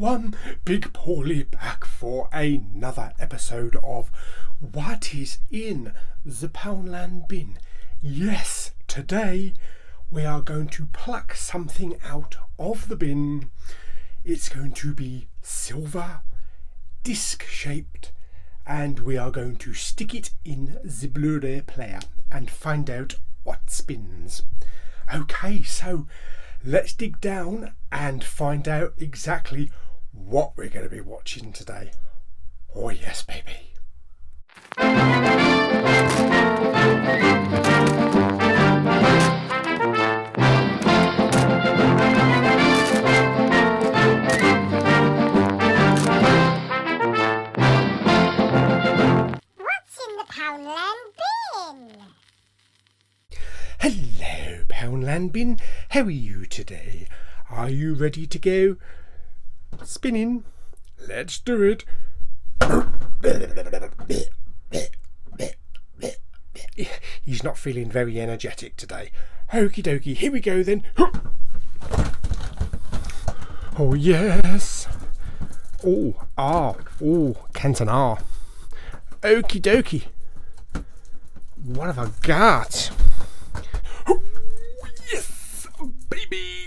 everyone, Big Pauly back for another episode of What is in the Poundland bin. Yes, today we are going to pluck something out of the bin. It's going to be silver, disc shaped, and we are going to stick it in the Blu-ray player and find out what spins. Okay, so let's dig down and find out exactly what we're going to be watching today. Oh yes, baby. What's in the Poundland bin? Hello, Poundland bin. How are you today? Are you ready to go spinning? Let's do it. He's not feeling very energetic today. Okie dokie, here we go then. Oh yes. Canton R. Okie dokie. What have I got? Oh, yes, baby.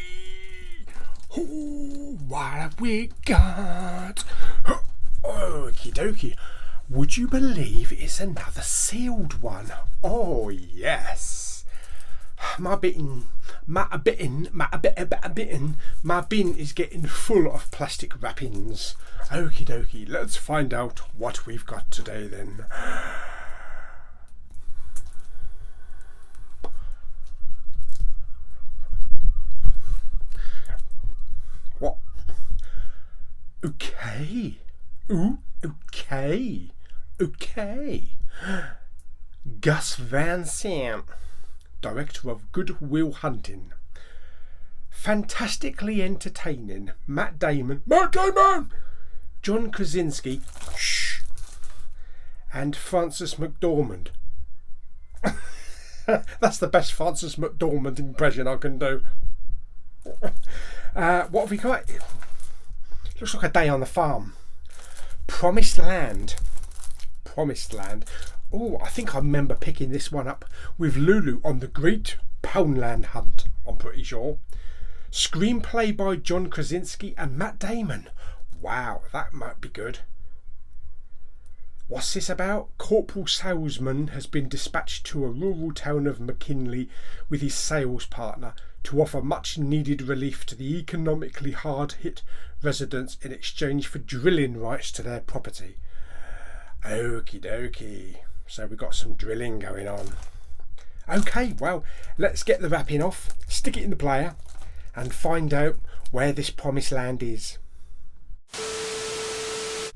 Oh, what have we got? Okie dokie. Would you believe it's another sealed one? Oh yes. My bin is getting full of plastic wrappings. Okie dokie. Let's find out what we've got today then. What? Okay. Ooh, okay. Gus Van Sant, director of Good Will Hunting. Fantastically entertaining. Matt Damon, John Krasinski, and Frances McDormand. That's the best Frances McDormand impression I can do. What have we got? Looks like a day on the farm. Promised Land. Oh, I think I remember picking this one up with Lulu on the Great Poundland Hunt, I'm pretty sure. Screenplay by John Krasinski and Matt Damon. Wow, that might be good. What's this about? Corporal Salesman has been dispatched to a rural town of McKinley with his sales partner to offer much needed relief to the economically hard hit residents in exchange for drilling rights to their property. Okie dokie. So we've got some drilling going on. Okay, well, let's get the wrapping off, stick it in the player, and find out where this promised land is.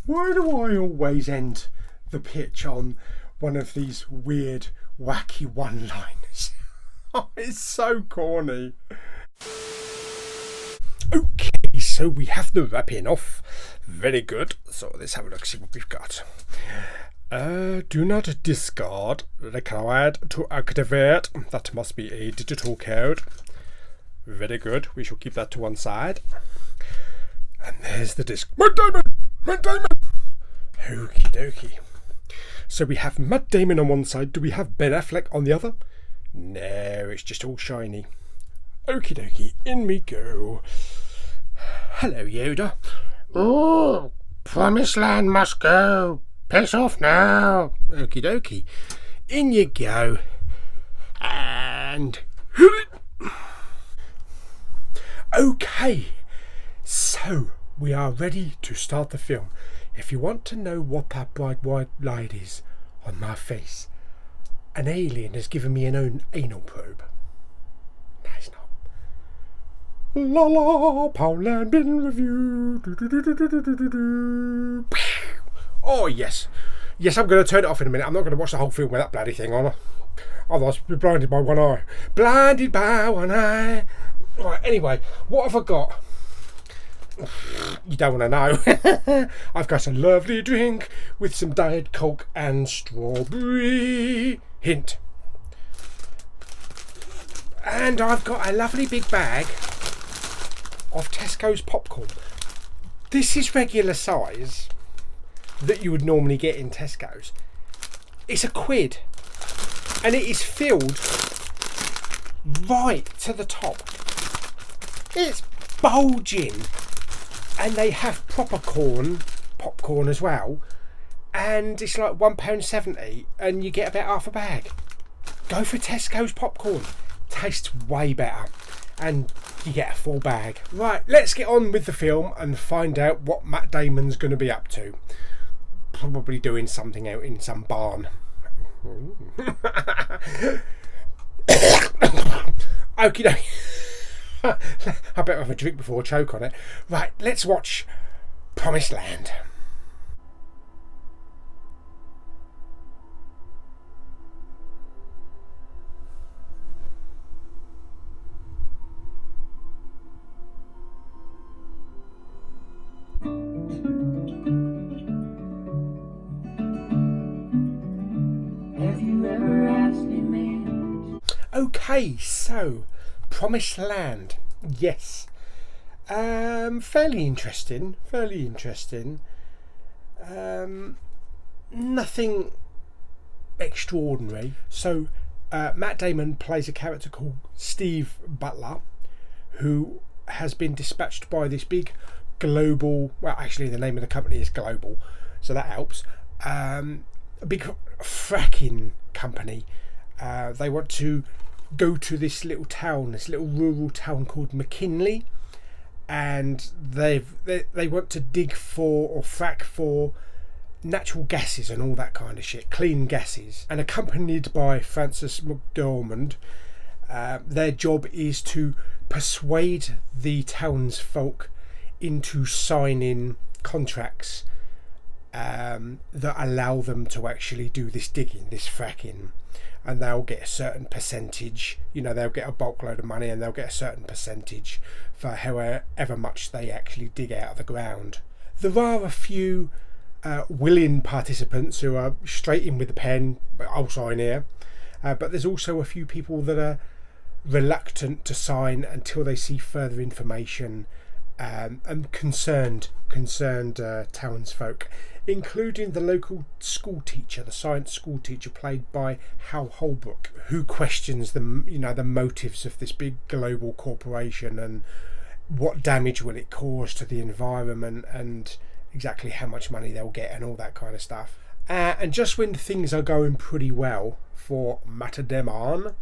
Why do I always end the pitch on one of these weird, wacky one-liners? Oh, it's so corny. Okay, so we have the wrapping off. Very good. So let's have a look, see what we've got. Do not discard. Required to activate. That must be a digital code. Very good. We shall keep that to one side. And there's the disc. Matt Damon! Okie dokie. So we have Matt Damon on one side. Do we have Ben Affleck on the other? No, it's just all shiny. Okie dokie. In we go. Hello, Yoda. Oh, Promised Land must go. Piss off now. Okie dokie. In you go. And... Okay. So, we are ready to start the film. If you want to know what that bright white light is on my face, an alien has given me an own anal probe. No, it's not. La la, Poundland bin review. Oh yes, I'm going to turn it off in a minute. I'm not going to watch the whole film with that bloody thing on. Otherwise, I'll be blinded by one eye. Blinded by one eye. Right. Anyway, what have I got? You don't want to know. I've got a lovely drink with some Diet Coke and strawberry. Hint. And I've got a lovely big bag of Tesco's popcorn. This is regular size that you would normally get in Tesco's. It's £1 and it is filled right to the top. It's bulging, and they have proper popcorn as well, and it's like £1.70 and you get about half a bag. Go for Tesco's popcorn, tastes way better, and you get a full bag. Right, let's get on with the film and find out what Matt Damon's going to be up to. Probably doing something out in some barn. Okie dokie. I better have a drink before I choke on it. Right, let's watch Promised Land. Okay, so Promised Land, yes, fairly interesting. Nothing extraordinary. So Matt Damon plays a character called Steve Butler, who has been dispatched by this big global, well, actually the name of the company is Global, so that helps, a big fracking company. They want to go to this little rural town called McKinley, and they want to dig for or frack for natural gases and all that kind of shit, clean gases. And accompanied by Frances McDormand, their job is to persuade the townsfolk into signing contracts that allow them to actually do this digging, this fracking. And they'll get a certain percentage, they'll get a bulk load of money, and they'll get a certain percentage for however much they actually dig out of the ground. There are a few willing participants who are straight in with the pen, I'll sign here, but there's also a few people that are reluctant to sign until they see further information, and concerned townsfolk, including the local school teacher, the science school teacher played by Hal Holbrook, who questions the motives of this big global corporation and what damage will it cause to the environment and exactly how much money they'll get and all that kind of stuff. And just when things are going pretty well for Matt Damon,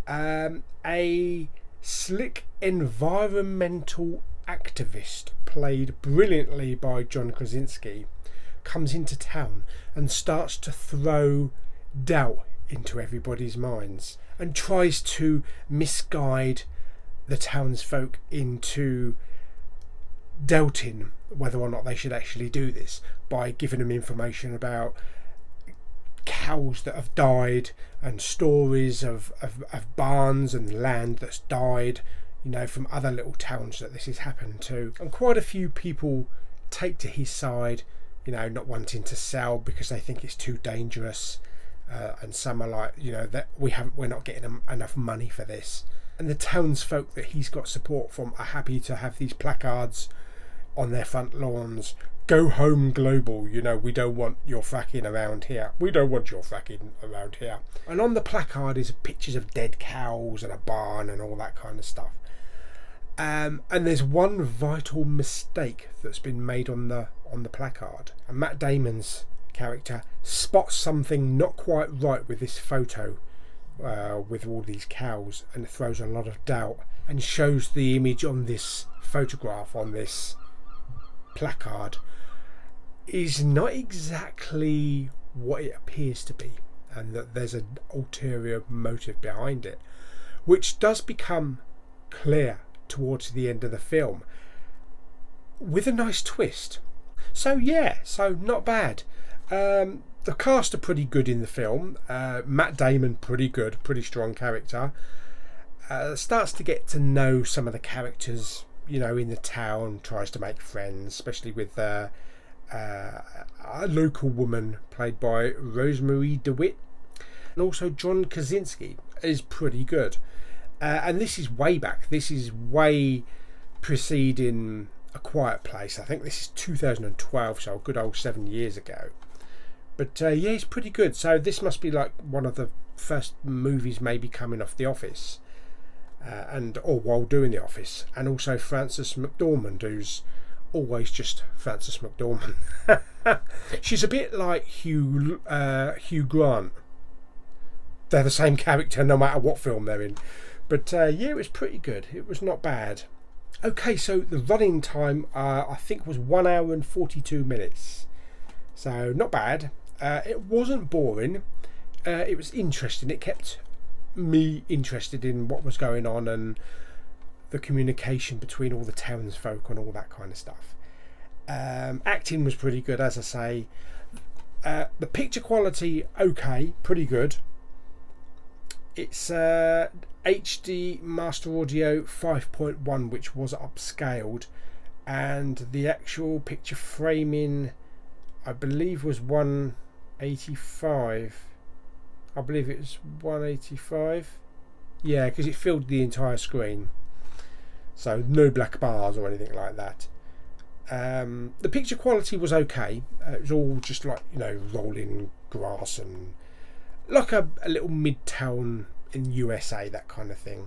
a slick environmental activist played brilliantly by John Krasinski comes into town and starts to throw doubt into everybody's minds and tries to misguide the townsfolk into doubting whether or not they should actually do this by giving them information about cows that have died and stories of barns and land that's died, from other little towns that this has happened to. And quite a few people take to his side, not wanting to sell because they think it's too dangerous, and some are like, that we're not getting enough money for this. And the townsfolk that he's got support from are happy to have these placards on their front lawns: "Go home, Global, we don't want your fracking around here. We don't want your fracking around here." And on the placard is pictures of dead cows and a barn and all that kind of stuff. And there's one vital mistake that's been made on the placard. And Matt Damon's character spots something not quite right with this photo, with all these cows, and it throws a lot of doubt and shows the image on this photograph, on this placard, is not exactly what it appears to be, and that there's an ulterior motive behind it, which does become clear towards the end of the film with a nice twist. So not bad. The cast are pretty good in the film. Matt Damon, pretty good, pretty strong character. Starts to get to know some of the characters, in the town, tries to make friends, especially with a local woman played by Rosemary DeWitt. And also John Krasinski is pretty good. And this is way back. This is way preceding A Quiet Place. I think this is 2012, so a good old 7 years ago. But yeah, it's pretty good. So this must be like one of the first movies maybe coming off The Office, or while doing The Office, and also Frances McDormand, who's always just Frances McDormand. She's a bit like Hugh Grant. They're the same character no matter what film they're in. But yeah, it was pretty good. It was not bad. Okay, so the running time I think was 1 hour and 42 minutes. So not bad. It wasn't boring. It was interesting. It kept me interested in what was going on and the communication between all the townsfolk and all that kind of stuff. Acting was pretty good, as I say. The picture quality, okay, pretty good. It's HD Master Audio 5.1, which was upscaled, and the actual picture framing, I believe, was 185. I believe it was 185. Yeah, because it filled the entire screen. So no black bars or anything like that. The picture quality was okay. It was all just like, rolling grass and like a little mid-town in USA, that kind of thing.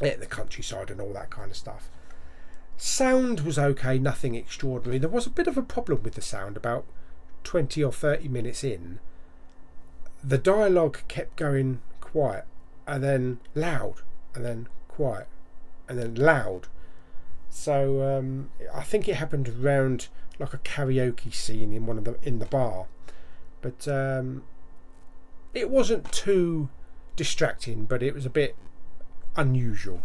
Yeah, the countryside and all that kind of stuff. Sound was okay, nothing extraordinary. There was a bit of a problem with the sound about 20 or 30 minutes in. The dialogue kept going quiet and then loud and then quiet and then loud. So I think it happened around like a karaoke scene in the bar, but it wasn't too distracting, but it was a bit unusual.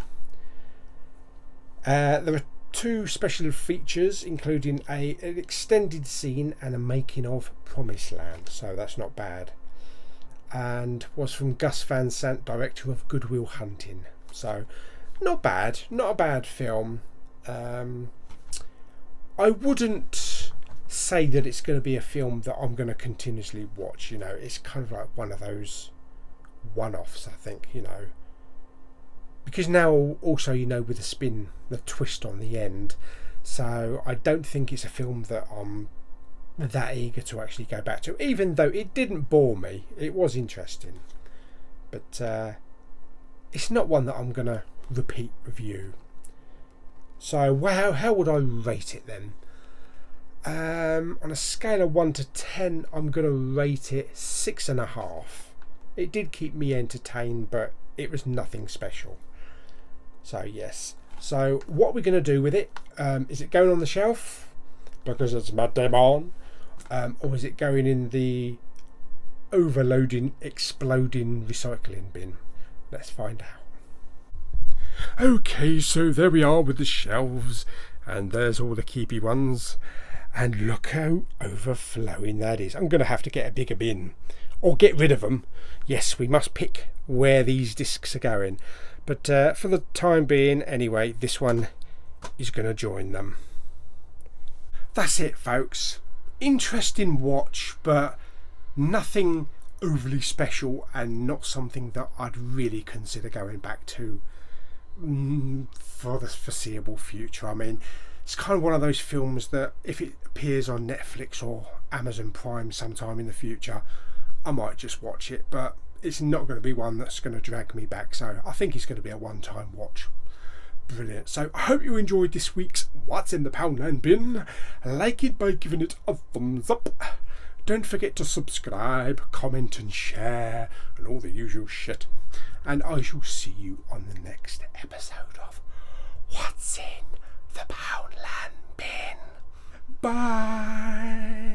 There were 2 special features, including an extended scene and a making of Promised Land, so that's not bad. And was from Gus Van Sant, director of Good Will Hunting. So not bad, not a bad film. I wouldn't say that it's going to be a film that I'm going to continuously watch. It's kind of like one of those one-offs, I think, because now also, with the twist on the end, so I don't think it's a film that I'm that eager to actually go back to, even though it didn't bore me. It was interesting, but it's not one that I'm going to repeat review. So how would I rate it then? On a scale of 1 to 10, I'm going to rate it 6.5. It did keep me entertained, but it was nothing special. So yes. So what we're going to do with it, is it going on the shelf because it's my demon, or is it going in the overloading, exploding recycling bin? Let's find out. Okay, so there we are with the shelves, and there's all the keepy ones, and look how overflowing that is. I'm going to have to get a bigger bin or get rid of them. Yes, we must pick where these discs are going, but for the time being anyway, this one is going to join them. That's it, folks. Interesting watch, but nothing overly special, and not something that I'd really consider going back to for the foreseeable future. I mean, it's kind of one of those films that if it appears on Netflix or Amazon Prime sometime in the future, I might just watch it, but it's not going to be one that's going to drag me back. So I think it's going to be a one-time watch. Brilliant. So I hope you enjoyed this week's What's in the Poundland Bin. Like it by giving it a thumbs up. Don't forget to subscribe, comment and share and all the usual shit. And I shall see you on the next episode of What's in the Poundland Bin. Bye.